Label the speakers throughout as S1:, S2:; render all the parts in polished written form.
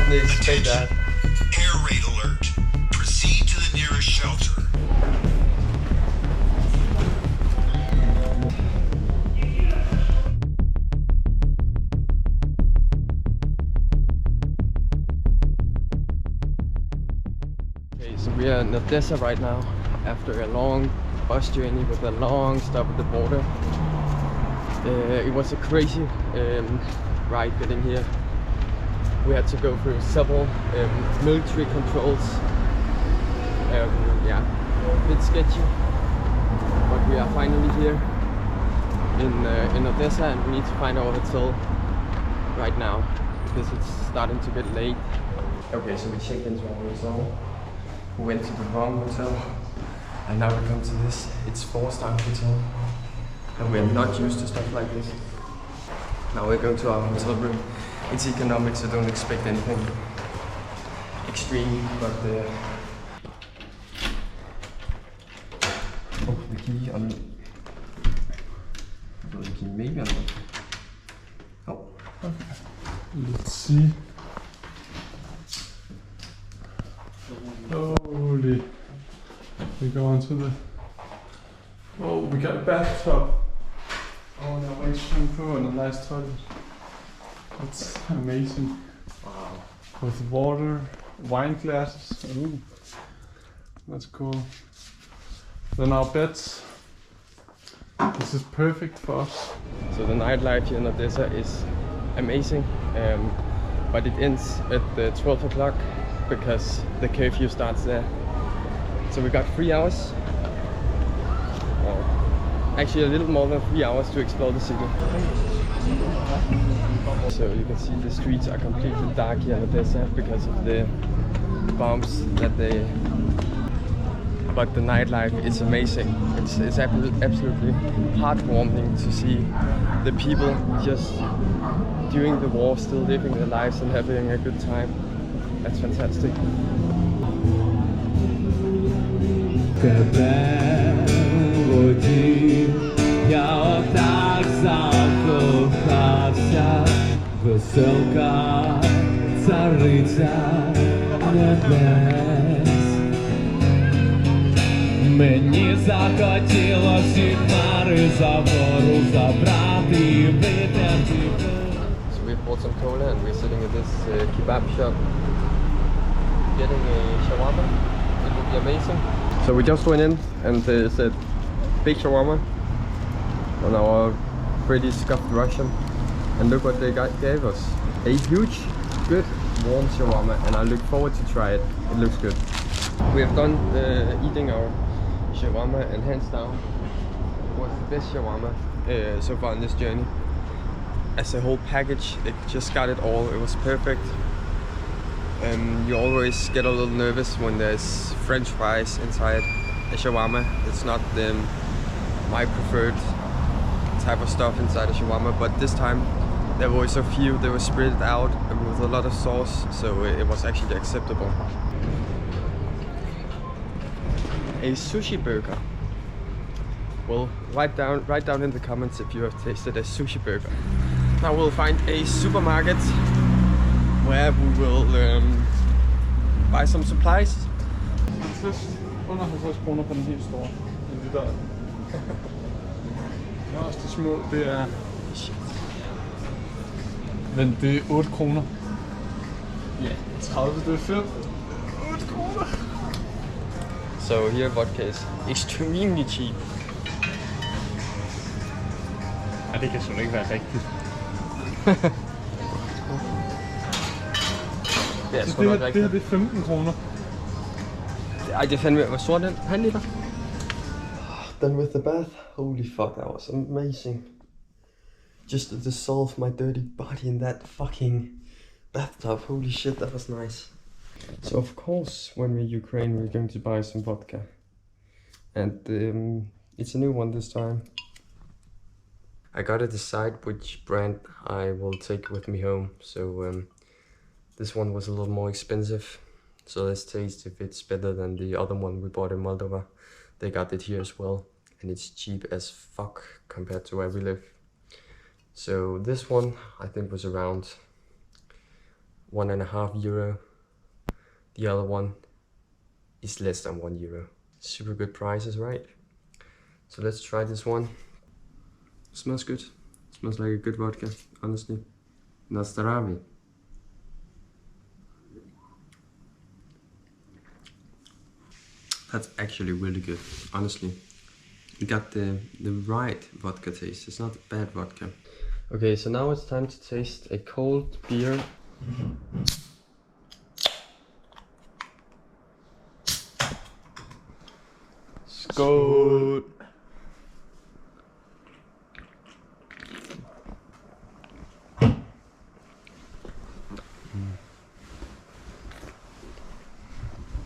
S1: didn't expect that.
S2: Air raid alert. Proceed to the nearest shelter.
S1: Okay, so we are in Odessa right now after a long bus journey with a long stop at the border. It was a crazy ride getting here. We had to go through several military controls. Yeah, a bit sketchy, but we are finally here in Odessa, and we need to find our hotel right now because it's starting to get late. Okay, so we checked into our hotel. We went to the wrong hotel, and now we come to this. It's 4-star hotel, and we're not used to stuff like this. Now we're going to our hotel room. It's economic, so don't expect anything extreme, but oh, the key on the key maybe on the oh, okay.
S3: Let's see. Holy. We go on to the... Oh, we got a bathtub. Oh, and a white shampoo and a nice toilet. That's amazing.
S1: Wow.
S3: With water, wine glasses. Ooh. That's cool. Then our beds. This is perfect for us.
S1: So the nightlife here in Odessa is amazing, but it ends at 12 o'clock because the curfew starts there. So we got 3 hours, or actually a little more than 3 hours to explore the city. So you can see the streets are completely dark here in Odessa because of the bombs that they... But the nightlife is amazing. It's absolutely heartwarming to see the people just during the war still living their lives and having a good time. That's fantastic.
S4: Веселка, цариця небес. Мені захотілось і хмари за гору забрати і витерти.
S1: So we bought some cola and we're sitting at this kebab shop getting a shawarma. It will be amazing. So we just went in and they said big shawarma on our pretty scuffed Russian. And look what they gave us. A huge, good, warm shawarma, and I look forward to try it. It looks good. We have done eating our shawarma, and hands down was the best shawarma so far on this journey. As a whole package, it just got it all. It was perfect. You always get a little nervous when there's French fries inside a shawarma. It's not my preferred type of stuff inside a shawarma, but this time there were so few. They were spread out with a lot of sauce, so it was actually acceptable. A sushi burger. Well, write down in the comments if you have tasted a sushi burger. Now we'll find a supermarket where we will buy some supplies.
S3: Under 50 kroner på den helt store. Det der. Ja, også de små, det er... Men det er 8 kroner. Ja, 30, det er fedt. 8 kroner.
S1: So here vodka is extremely cheap.
S3: Ja, det kan sgu ikke være rigtigt.
S1: Det er
S3: Så
S1: sgu
S3: det
S1: nok
S3: her,
S1: rigtigt.
S3: det er 15 kroner.
S1: Ej, det er fandme, hvor stor den? Han liter? Done with the bath. Holy fuck, that was amazing. Just to dissolve my dirty body in that fucking bathtub. Holy shit, that was nice. So of course, when we're in Ukraine, we're going to buy some vodka. And it's a new one this time. I gotta decide which brand I will take with me home. So this one was a little more expensive. So let's taste if it's better than the other one we bought in Moldova. They got it here as well. And it's cheap as fuck compared to where we live. So this one I think was around 1.5 euro. The other one is less than 1 euro. Super good prices, right? So let's try this one. Smells good. Smells like a good vodka, honestly. Nastaravi. That's actually really good, honestly. You got the right vodka taste. It's not bad vodka. Okay, so now it's time to taste a cold beer. Skål!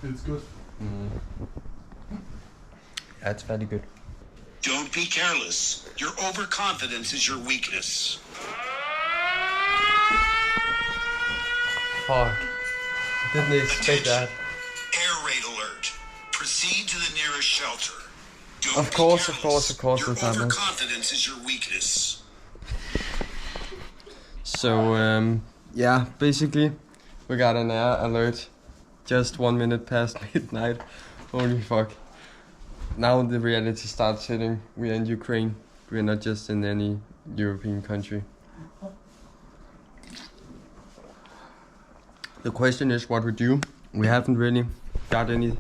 S3: It's good.
S1: That's very good.
S2: Don't be careless. Your overconfidence is your weakness.
S1: Fuck. Didn't expect that.
S2: Air raid alert. Proceed to the nearest shelter. Don't
S1: Of
S2: be
S1: course,
S2: careless.
S1: it's
S2: Your
S1: happening.
S2: overconfidence is your weakness.
S1: So, yeah, basically, we got an air alert just 1 minute past midnight. Holy fuck. Now the reality starts hitting. We are in Ukraine. We are not just in any European country. The question is what we do. We haven't really got any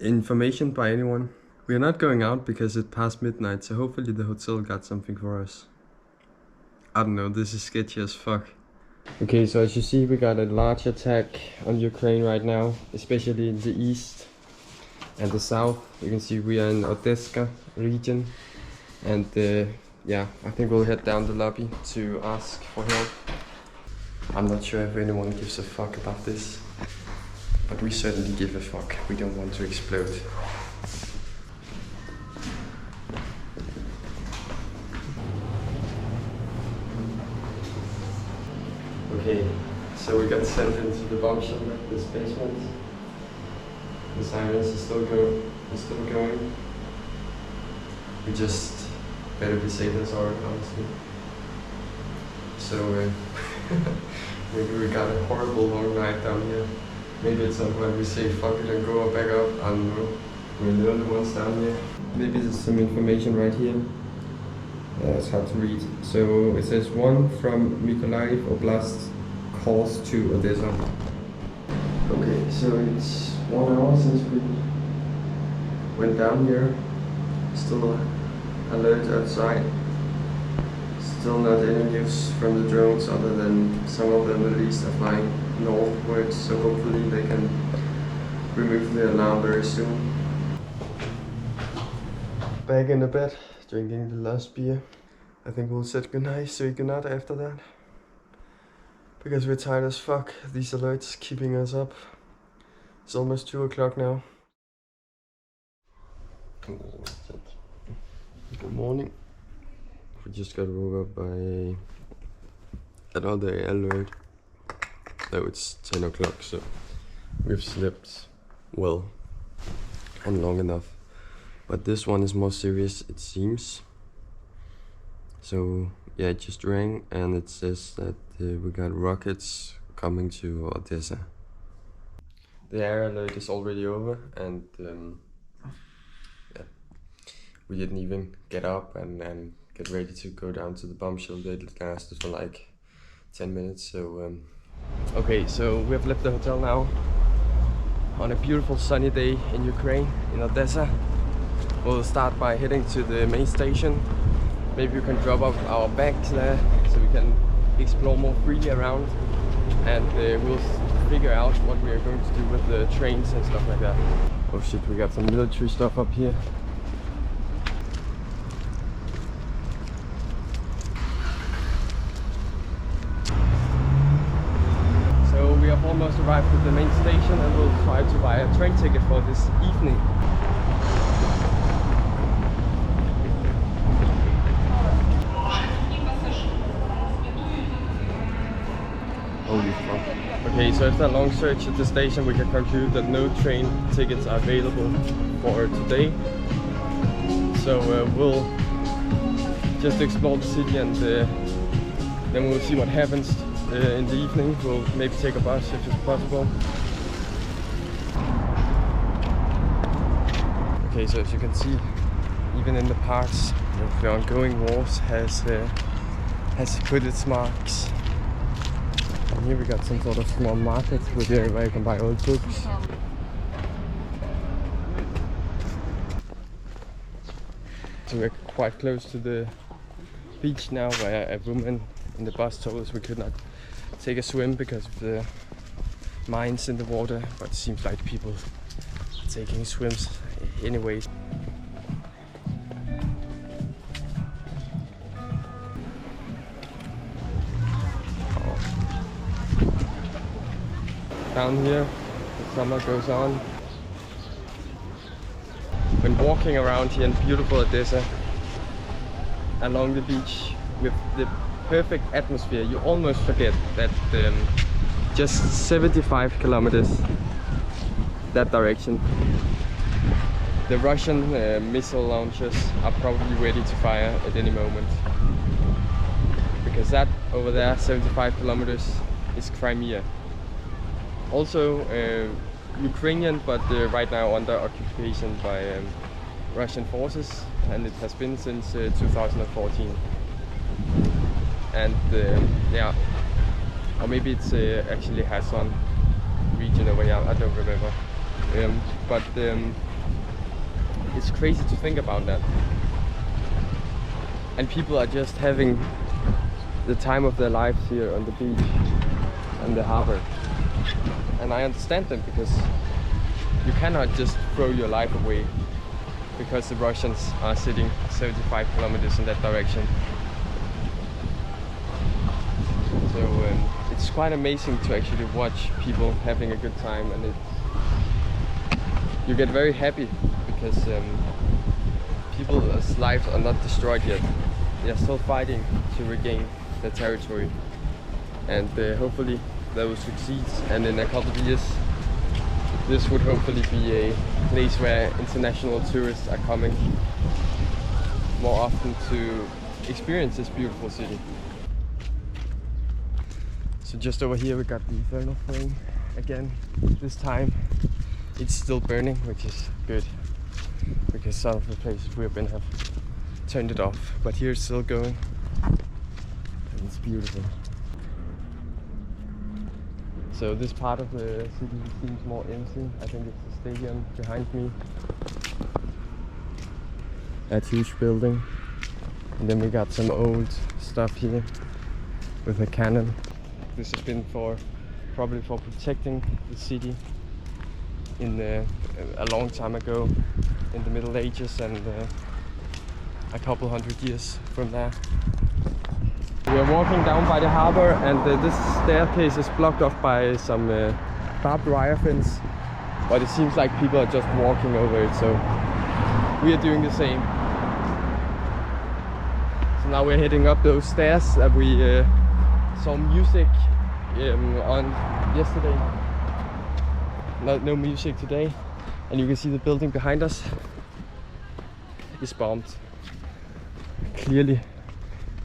S1: information by anyone. We are not going out because it's past midnight, so hopefully the hotel got something for us. I don't know, this is sketchy as fuck. Okay, so as you see, we got a large attack on Ukraine right now, especially in the east and the south. You can see we are in Odessa region, and yeah, I think we'll head down the lobby to ask for help. I'm not sure if anyone gives a fuck about this, but we certainly give a fuck. We don't want to explode. Okay, so we got sent into the bomb shelter, this basement. The sirens are still going. We just better be safe than sorry, honestly. So maybe we got a horrible long night down here. Maybe at some point we say fuck it and go back up. I don't know. We're the only ones down here. Maybe there's some information right here. It's hard to read. So it says one from Mykolaiv Oblast calls to Odessa. Okay, so it's 1 hour since we went down here. Still alert outside. Still not any news from the drones other than some of them at least are flying northwards, so hopefully they can remove the alarm very soon. Back in the bed, drinking the last beer. I think we'll say goodnight after that. Because we're tired as fuck. These alerts keeping us up. It's almost 2 o'clock now. Good morning. We just got woke up by another alert. No, it's 10 o'clock, so we've slept well and long enough. But this one is more serious, it seems. So yeah, it just rang and it says that we got rockets coming to Odessa. The air alert is already over, and yeah, we didn't even get up and get ready to go down to the bomb shelter. It lasted for like 10 minutes. So okay, so we have left the hotel now on a beautiful sunny day in Ukraine, in Odessa. We'll start by heading to the main station. Maybe we can drop off our bags there so we can explore more freely around, and we'll figure out what we are going to do with the trains and stuff like that. Oh shit, we got some military stuff up here. So we have almost arrived at the main station, and we'll try to buy a train ticket for this evening. Holy fuck. Okay, so after a long search at the station, we can conclude that no train tickets are available for today. So we'll just explore the city, and then we'll see what happens. in the evening. We'll maybe take a bus if it's possible. Okay, so as you can see, even in the parks, the ongoing wars has put its marks. And here we got some sort of small market where you can buy old books. So we're quite close to the beach now, where a woman in the bus told us we could not take a swim because of the mines in the water, but it seems like people are taking swims anyways. Down here, the summer goes on. When walking around here in beautiful Odessa, along the beach with the perfect atmosphere, you almost forget that just 75 kilometers that direction, the Russian missile launchers are probably ready to fire at any moment. Because that over there, 75 kilometers, is Crimea. Also Ukrainian, but right now under occupation by Russian forces, and it has been since 2014. And yeah, or maybe it's actually Kherson region over here, I don't remember. But it's crazy to think about that. And people are just having the time of their lives here on the beach and the harbor. And I understand them, because you cannot just throw your life away because the Russians are sitting 75 kilometers in that direction. So it's quite amazing to actually watch people having a good time, and you get very happy because people's lives are not destroyed yet. They are still fighting to regain their territory, and hopefully they will succeed, and in a couple of years this would hopefully be a place where international tourists are coming more often to experience this beautiful city. So just over here we got the thermal flame again. This time it's still burning, which is good, because some of the places we've been have turned it off, but here it's still going, and it's beautiful. So this part of the city seems more empty. I think it's the stadium behind me. That huge building. And then we got some old stuff here with a cannon. This has been probably for protecting the city in a long time ago, in the Middle Ages, and a couple hundred years from there. We are walking down by the harbor, and this staircase is blocked off by some barbed wire fence, but it seems like people are just walking over it, so we are doing the same. So now we're heading up those stairs that we saw music on yesterday. No music today, and you can see the building behind us is bombed. Clearly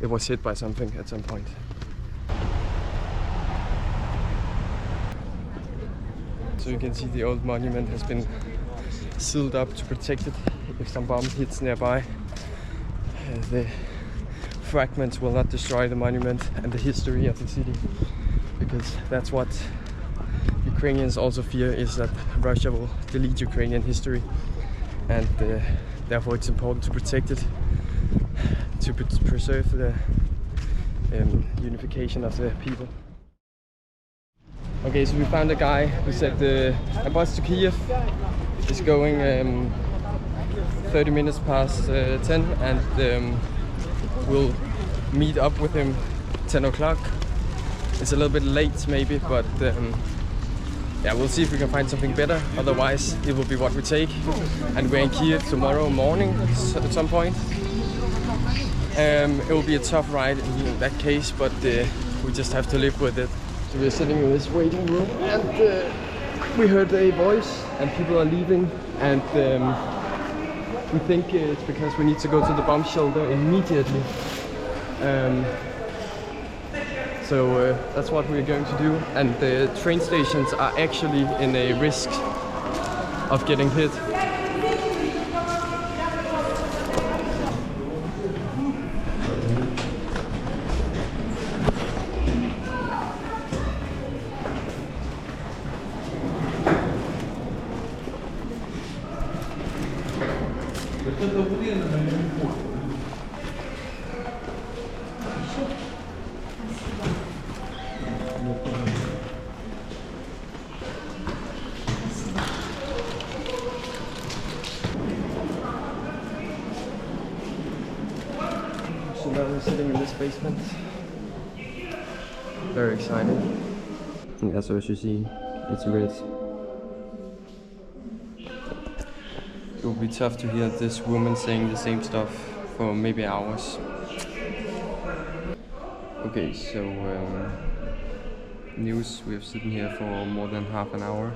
S1: it was hit by something at some point. So you can see the old monument has been sealed up to protect it if some bomb hits nearby. The fragments will not destroy the monument and the history of the city, because that's what Ukrainians also fear, is that Russia will delete Ukrainian history, and therefore it's important to protect it, to preserve the unification of the people. Okay, so we found a guy who said a bus to Kyiv is going 30 minutes past 10, and we'll meet up with him 10 o'clock. It's a little bit late maybe, but yeah, we'll see if we can find something better. Otherwise it will be what we take, and we're in Kyiv tomorrow morning at some point. It will be a tough ride in that case, but we just have to live with it. So we're sitting in this waiting room, and we heard a voice and people are leaving, and we think it's because we need to go to the bomb shelter immediately. So that's what we're going to do. And the train stations are actually in a risk of getting hit. So now we're sitting in this basement. Very excited. Yeah, so as you see, it's red. It will be tough to hear this woman saying the same stuff for maybe hours. Okay, so news, we have sitting here for more than half an hour,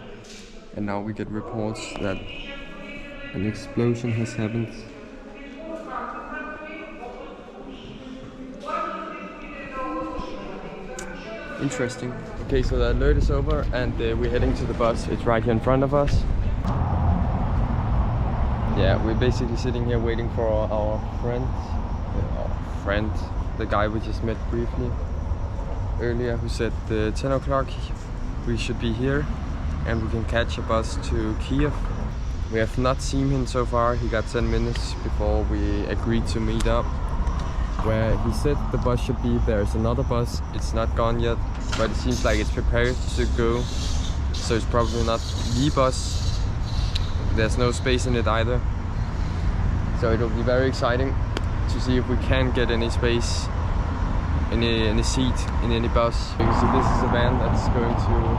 S1: and now we get reports that an explosion has happened. Interesting. Okay, so the alert is over and we're heading to the bus. It's right here in front of us. Yeah, we're basically sitting here waiting for our friend, the guy we just met briefly earlier, who said 10 o'clock we should be here and we can catch a bus to Kyiv. We have not seen him so far. He got 10 minutes before we agreed to meet up, where he said the bus should be. There's another bus, it's not gone yet, but it seems like it's prepared to go, so it's probably not the bus. There's no space in it either, so it'll be very exciting to see if we can get any space, any seat in any bus. So this is a van that's going to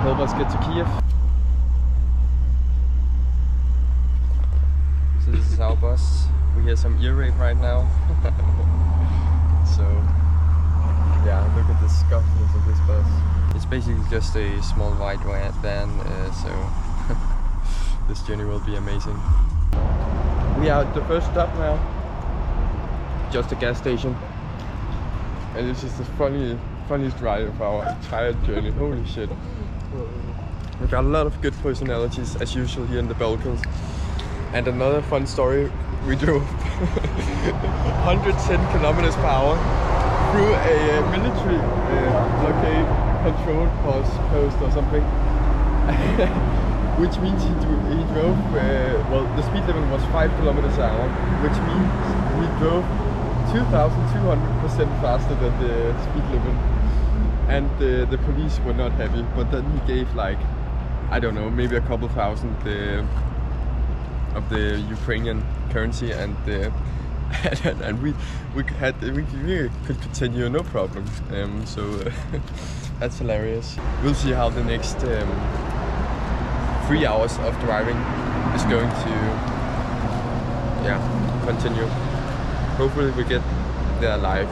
S1: help us get to Kyiv. So this is our bus. We hear some ear rape right now. So yeah, look at the scuffness of this bus. It's basically just a small white van, so this journey will be amazing. We are at the first stop now. Just a gas station. And this is the funniest ride of our entire journey. Holy shit. We've got a lot of good personalities as usual here in the Balkans. And another fun story, we drove 110 kilometers per hour through a military blockade control post or something. Which means he drove, well, the speed limit was 5 kilometers an hour, which means he drove 2,200% faster than the speed limit. And the police were not happy, but then he gave like, I don't know, maybe a couple thousand of the Ukrainian currency, and and we could continue no problem. So that's hilarious. We'll see how the next 3 hours of driving is going to continue. Hopefully we get there alive.